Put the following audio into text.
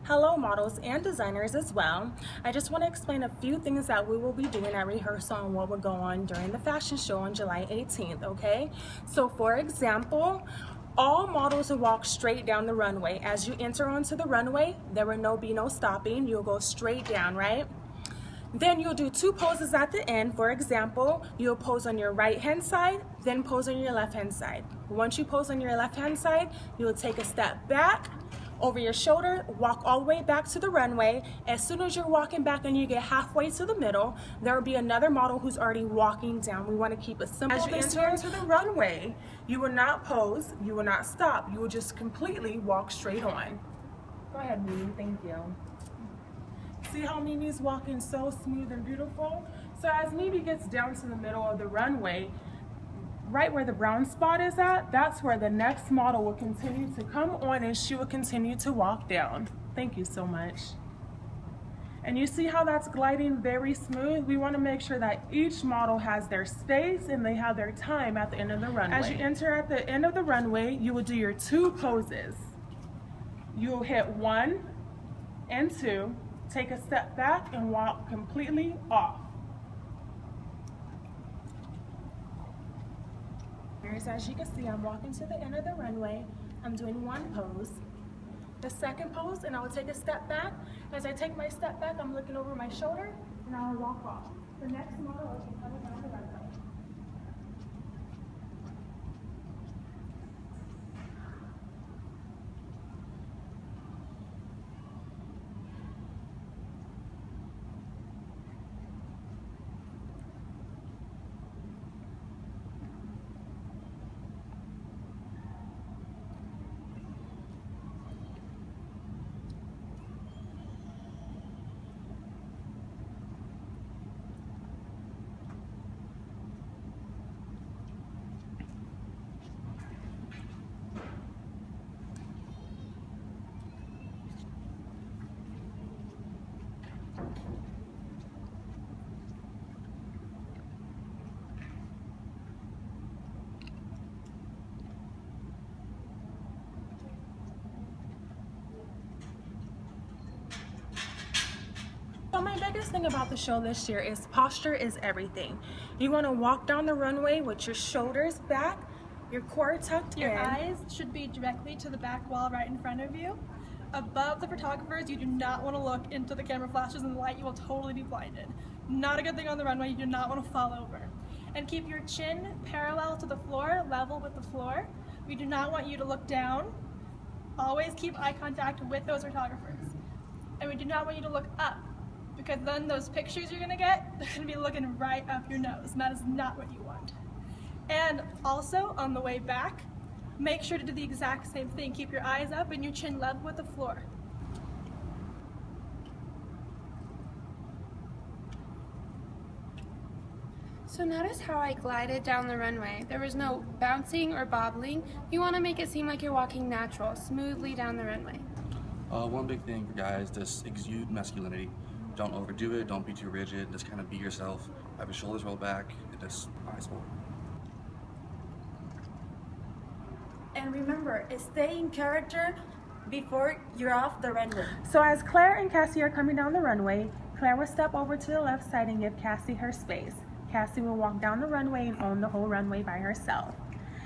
Hello models and designers as well. I just want to explain a few things that we will be doing at rehearsal and what will go on during the fashion show on July 18th, okay? So for example, all models will walk straight down the runway. As you enter onto the runway, there will be no stopping. You'll go straight down, right? Then you'll do two poses at the end. For example, you'll pose on your right hand side, then pose on your left hand side. Once you pose on your left hand side, you'll take a step back over your shoulder, walk all the way back to the runway. As soon as you're walking back and you get halfway to the middle, there will be another model who's already walking down. We want to keep it simple. As you enter into the runway, you will not pose, you will not stop. You will just completely walk straight on. Go ahead, Mimi, thank you. See how Mimi's walking so smooth and beautiful? So as Mimi gets down to the middle of the runway, right where the brown spot is at, that's where the next model will continue to come on and she will continue to walk down. Thank you so much. And you see how that's gliding very smooth? We want to make sure that each model has their space and they have their time at the end of the runway. As you enter at the end of the runway, you will do your two poses. You will hit 1 and 2, take a step back and walk completely off. As you can see, I'm walking to the end of the runway. I'm doing one pose. The second pose, and I'll take a step back. As I take my step back, I'm looking over my shoulder, and I'll walk off. The next model is coming down the runway. So my biggest thing about the show this year is posture is everything. You want to walk down the runway with your shoulders back, your core tucked in. Your eyes should be directly to the back wall right in front of you. Above the photographers, you do not want to look into the camera flashes and the light. You will totally be blinded. Not a good thing on the runway. You do not want to fall over. And keep your chin parallel to the floor, level with the floor. We do not want you to look down. Always keep eye contact with those photographers. And we do not want you to look up, because then those pictures you're gonna get, they're gonna be looking right up your nose, and that is not what you want. And also, on the way back, make sure to do the exact same thing. Keep your eyes up and your chin level with the floor. So notice how I glided down the runway. There was no bouncing or bobbling. You want to make it seem like you're walking natural, smoothly down the runway. One big thing for guys, just exude masculinity. Don't overdo it, don't be too rigid, just kind of be yourself. Have your shoulders rolled back, and just eyes forward. And remember, stay in character before you're off the runway. So as Claire and Cassie are coming down the runway, Claire will step over to the left side and give Cassie her space. Cassie will walk down the runway and own the whole runway by herself.